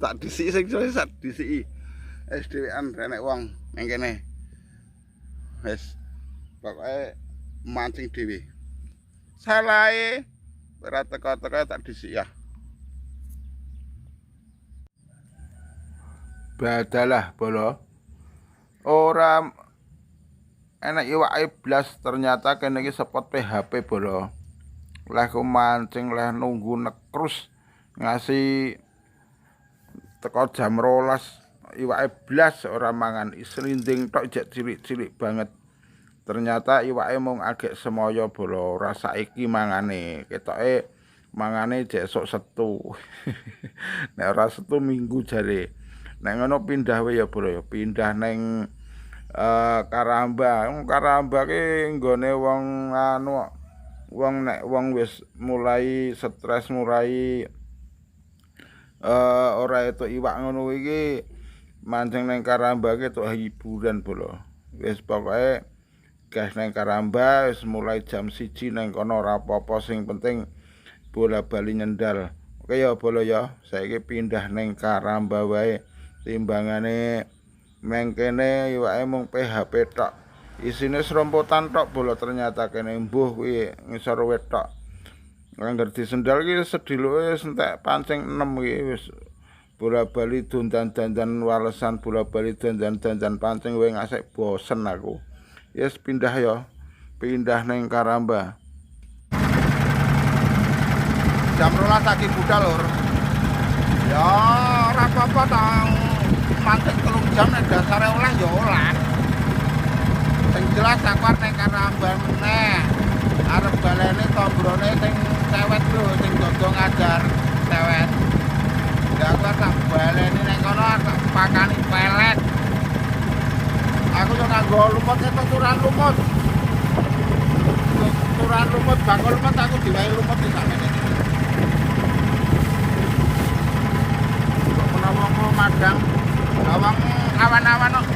Tak disiki sing coy sak disiki. Wis dhewean renek wong ning kene. Wis pokoke mancing dhewe. Salahe ora teko-teko tak disiki ya. Badalah bolo. Ora enak iwake blas ternyata kene iki spot PHP bolo. Leh ku mancing leh nunggu nekrus ngasih teko jam 12 iwake blas ora mangan selinding tok jek cilik-cilik banget. Ternyata iwake mung agek semoyo bolo ora saiki mangane. Ketoke mangane jek esuk Setu. Nek ora Setu Minggu jare. Nek ngono pindah wae ya bolo ya pindah neng Karamba. Karamba ki nggone wong anu wong nek wong wis mulai stres mulai ora etuk iwak ngono iki mancing nang Karamba ki tok hiburan bolo. Wis pokoke gas nang Karamba wis mulai jam 1 nang kono ora apa-apa sing penting bola bali nyendal. Oke ya bolo ya, saiki pindah nang Karamba wae timbangane meng kene iwake mung PHP tok. Isine serompotan tok bolo ternyata kene mbuh kuwi ngisor wit tok. Angger disendal ki sediluke entek pancing 6 ki wis bola bali dandan-dandan walesan bola bali dandan-dandan pancing wae ngasek bosen aku. Yes pindah ya. Pindah neng Karamba. Jam 12 lagi budal lur. Ya ora apa-apa tang mancing 3 jam nek dasare oleh ya oleh. Sing jelas aku arep nang Karamba meneh. Arep baleni tombrone sing cewek lho sing gogo ngajar cewek. Ya aku tak baleni nang kono tak pakani pelet. Aku yo nganggo lumut itu turan lumut. Turan lumut bakul lumut aku diwai lumut iki sakmene. Kok menawa mau madang awang awan-awan kok.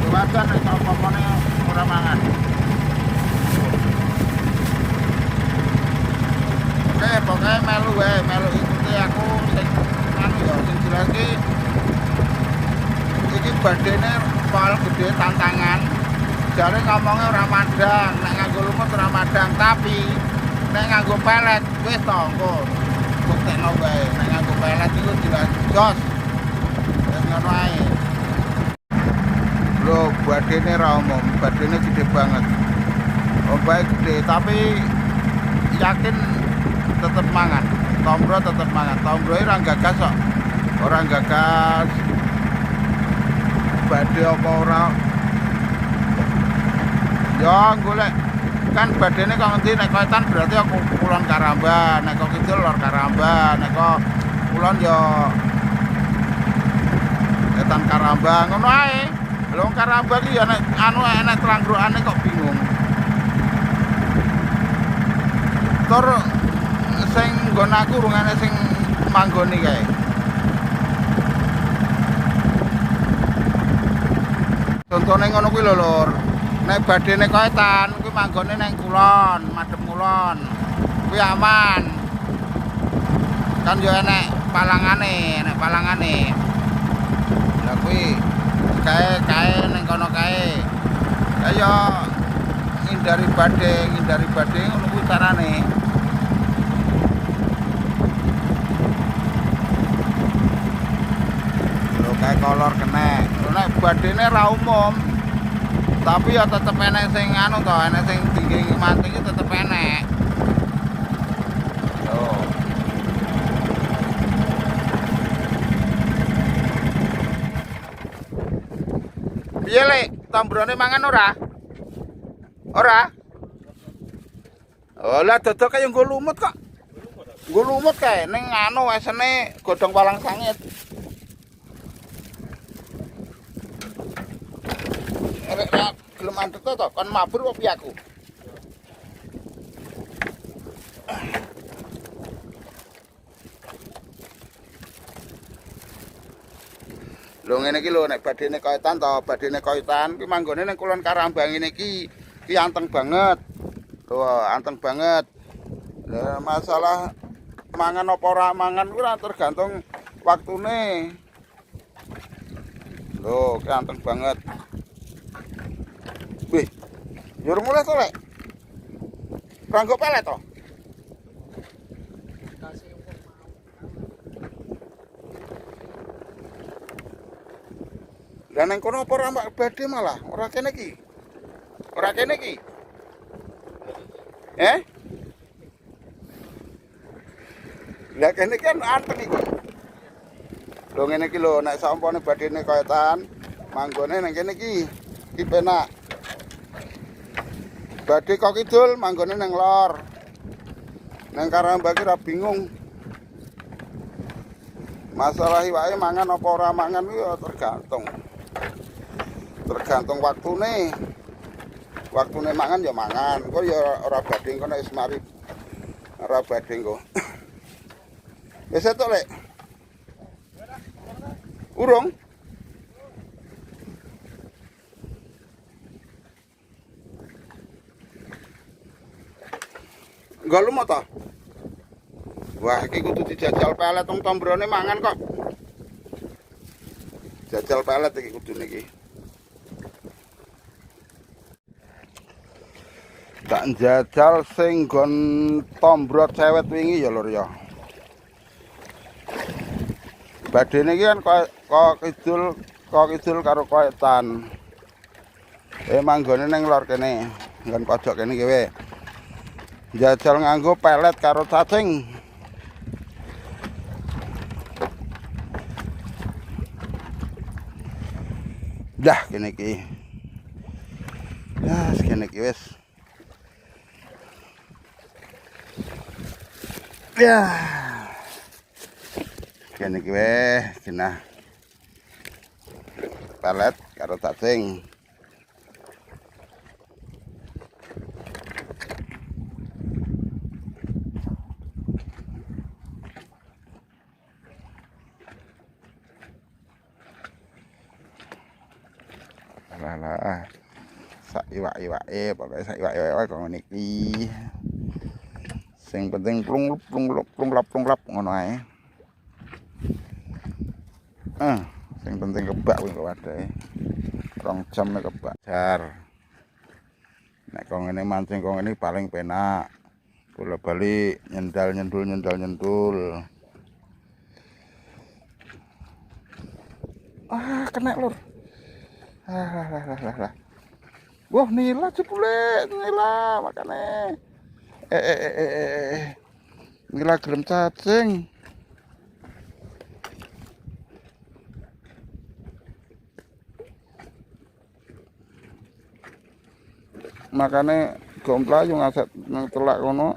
Wajan nek apa-apane ora mangan. Oke, pokoknya melu wae, melu ikuti aku sing anu ya sing jelas iki badene pol gede tantangan. Jare ngomongnya ora madang, nek nganggo lumut ora madang, tapi nek nganggo pelet wis to engko. Buktekno wae, nek nganggo pelet iku jelas jos. Wis ngono ae. Lho, badene ra umum, badene gede banget. Oh baik gede, tapi yakin tetep mangan. Tombro tetep mangan. Tombro ora gagas kok. Ora gagas badhe apa ora. Ya golek kan badene kok ngendi nek wetan berarti aku kulon Karamba, nek kok kidul lor Karamba, nek kok kulon ya wetan Karamba ngono ae. Lho Karamba ki ya nek anu enek tranggrokane kok bingung. Tur sing nggon aku rungane sing manggoni kae. Contone ngono kuwi lho lur. Nek badene koetan kuwi manggone nang kulon, madhep kulon. Kuwi aman. Kan yo enek palangane, Lah kuwi kae ning kono kae. Kaya ngindari badhe ngono kuwi carane. Lho kae kolor kena. Nek badene ra umum. Tapi ya tetep enek sing anu to, enek sing tinggi mancing iki tetep enek. Tuh. Piye lek tombrone mangan ora? Ora? Oh lah dodok kaya nggo lumut kok. Nggo lumut kae ning anu esene godhong walang sangit. Arek gelem antut to kon mabur opo piye aku? Lho ngene iki lho nek badene koetan to, badene koetan kuwi manggone ning kulon Karamba ngene iki anteng banget. Tuh, anteng banget. Lah masalah mangan apa ora mangan kuwi tergantung waktune. Loh, ganteng banget. Wih, jur mulai to, Lek. Kanggo pelet to. Lah nang kono apa ora badhe malah, ora kene iki. Ora kene iki. Lah kene kan anteng iki. Lho ngene iki lho, nek sampone badhene kaetan, manggone nang kene iki. Iki penak. Badhe kok kidul manggone nang lor. Nang Karamba ki ora bingung. Masalah iwake mangan apa ora mangan kuwi ya tergantung. Tergantung waktune. Waktune mangan ya mangan. Kok ya ora badhe kok nek wis mari ora badhe kok. Wis etok, Lek. Urung. Enggak lu mau toh? Wah, iki kudu dijajal pelet tong tombrone mangan kok. Jajal pelet iki kudune iki. Tak njajal sing nggon tombrot cewet wingi ya lur ya. Badene iki kan kok kidul karo koetan. Manggone ning lor kene, nggon pojok kene iki we. Njajal nganggo pelet karo cacing. Dah kene iki. Ya, kene iki wis. Ya. Kene iki weh, genah. Pelet karo cacing. Lah. Sak iwak-iwake, pokoke sak iwak-iwake kok ngene iki. Sing penting plung-plung-plung-plung-plung ngono ae. Sing penting kebak kuwi kok wadahe. 2 jam nek kebak. Jar. Nek kok ngene mancing kok ngene paling penak. Bola-bali nyendal-nyendul. Kena lur. Lah. Wah, nila jebule, nila makane. Nila gelem cacing. Makane gomplayu ngaset nang telak kono.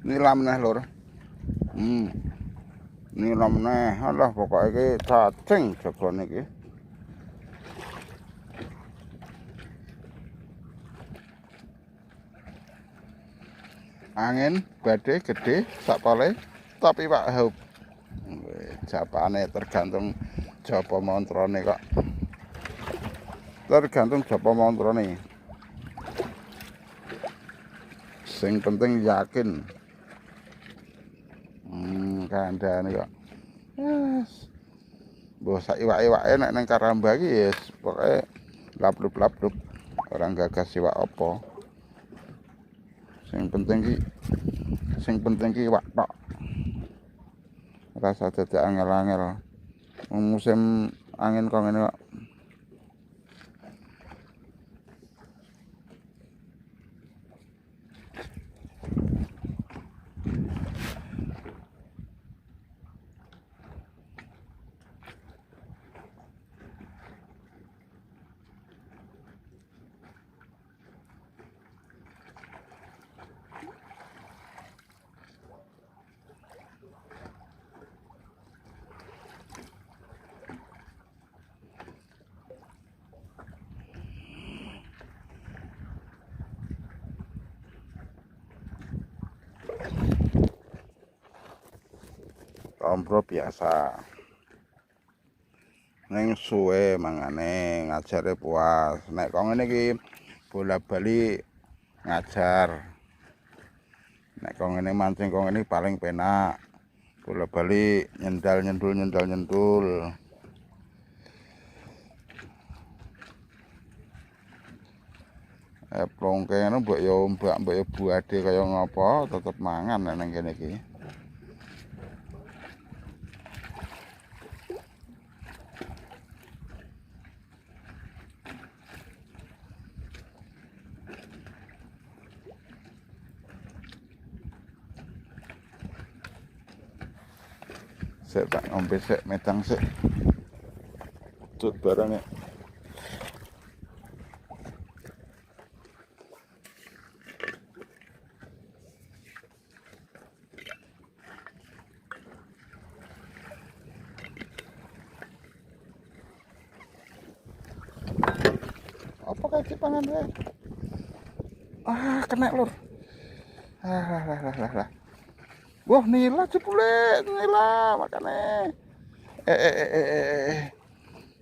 Nila meneh lur. Nila meneh. Alah pokoke iki cacing jagone iki. Angin badhe gede sak pole tapi Pak Haup. Japane tergantung japa montrone kok. Tergantung japa montrone. Sing penting yakin. Kandhane kok. Yes. Mbok sak iwak-iwake nek nang Karamba iki yes pokoke lapluk-lapluk. Ora gagas iwak apa. Sing penting ki iwak tok. Rasa dadak angel-angel. Musim angin kok ngene kok. Kompro biasa. Neng suwe mangane ngajare puas. Nek kok ngene iki bola-bali ngajar. Nek kok ngene mancing kok ngene paling penak. Bola-bali nyendal-nyendul. Plong kene mbok yo ombak, mbok yo buade kaya ngapa tetep mangan nang kene iki. Sik tak ngombe sik medang sik. Tut barang ya. Apa kayak pangan wae? Ah, kena lur. Lah. Wah, nila jebule, nila makane.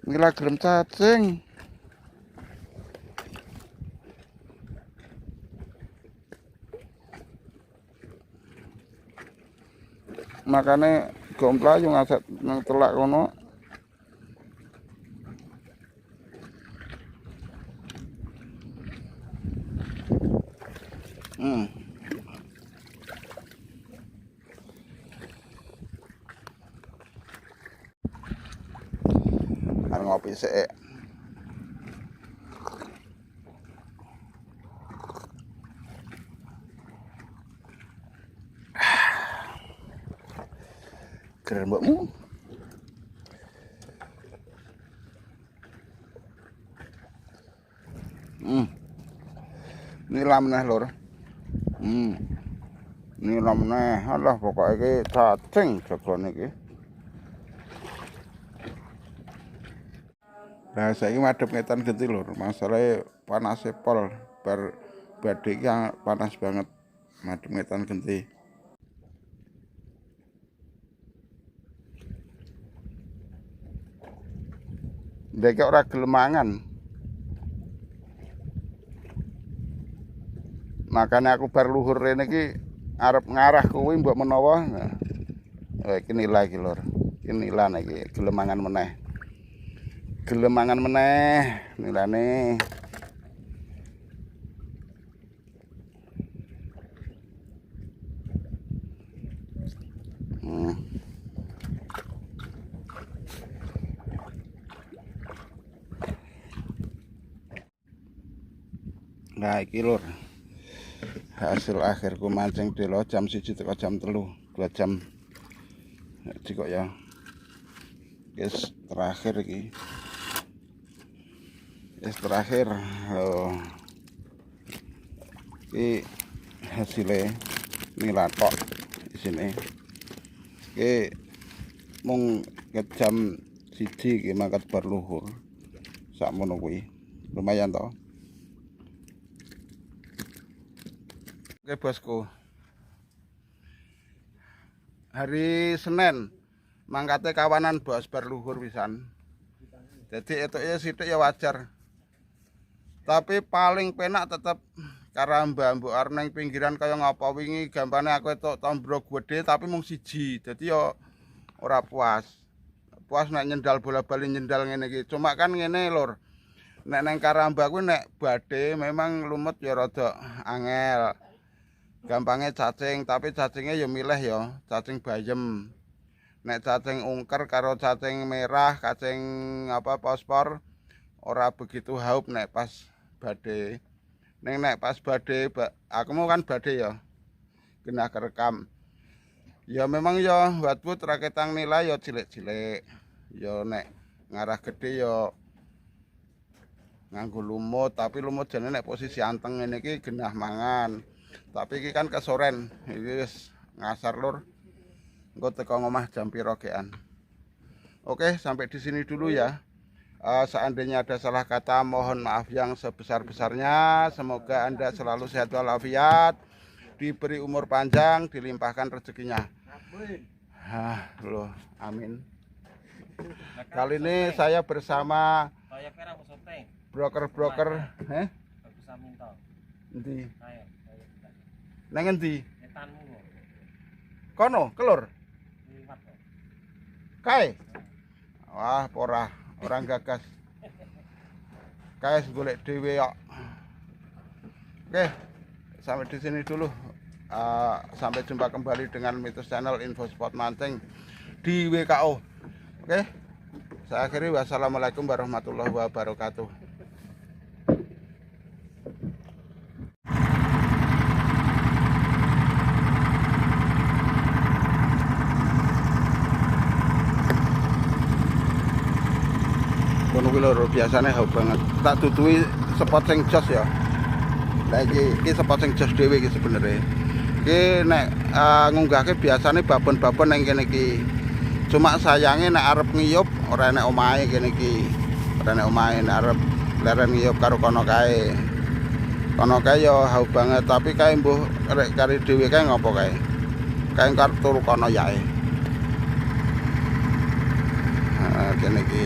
Nila gelem cacing. Makane gomplayu ngaset nang telak kono. Ngopi sik. Keren mbokmu. Nila meneh lur. Nila meneh. Alah pokoke iki cacing jagone iki. Lah saiki madhep ngetan genti lur. Masalahe panase pol bar badhe iki panas banget. Madhep ngetan genti. Ndek ora gelem mangan. Makane aku bar luhur rene iki arep ngarah kuwi mbok menawa. Iki nila iki lur. Iki nila iki gelem mangan meneh. Gelem mangan meneh nilane. Nah iki lur. Hasil akhirku mancing delo jam 1 teko jam 3, 2 jam. Jadi kok ya. Guys, terakhir iki. Terakhir ini hasilnya nila tok di sini. Ini mung ke jam 1 iki mangkat berluhur. Sakmono kuwi. Lumayan toh. Oke bosku. Hari Senin mangkate kawanan bos berluhur pisan. Jadi itu ya sithik ya wajar. Tapi paling penak tetep karamba mbok arep nang pinggiran kaya ngapa wingi gampane aku etuk tombrok gede tapi mung siji. Dadi ya ora puas. Puas nek nyendal bola-bali nyendal ngene iki. Cuma kan ngene lur. Nek nang karamba kuwi nek badhe memang lumut ya rada angel. Gampangnya cacing, tapi cacingnya ya milih ya, cacing bayem. Nek cacing ungker karo cacing merah, cacing apa fosfor ora begitu haup nek pas badhe. Nek pas badhe aku mau kan badhe ya. Kena kerekam. Ya memang ya watwood raketang nilai ya cilik-cilik. Ya nek ngarah gede ya nganggo lumut, tapi lumut jane nek posisi anteng ngene iki genah mangan. Tapi iki kan kesoren. Iki wis ngasar lur. Engko teko ngomah jam piro gean. Oke, sampai di sini dulu ya. Seandainya ada salah kata mohon maaf yang sebesar-besarnya. Semoga Anda selalu sehat walafiat, diberi umur panjang, dilimpahkan rezekinya. Loh, amin. Kali ini saya bersama broker-broker, Endi? Nang endi? wetanmu. Kono, kelur. Liwat kok. Kae. Wah, orang gagas. Kae golek dhewe kok. Oke, sampai di sini dulu. Sampai jumpa kembali dengan Mitos Channel info spot mancing di WKO. Oke, saya akhiri. Wassalamualaikum warahmatullahi wabarakatuh. Kono kuwi lho biasane hau banget. Tak tutui spot sing jos ya. Lah iki spot sing jos dhewe iki sebenere. Iki nek ngunggahke biasane babon-babon ning kene iki. Cuma sayange nek arep ngiyup ora enek omahe kene iki. Ora enek omahe nek arep leren ngiyup karo kono kae. Kono kae ya hau banget, tapi kae mbuh rek kari dhewe kae ngopo kae. Kae karo turu kono yae. Kene iki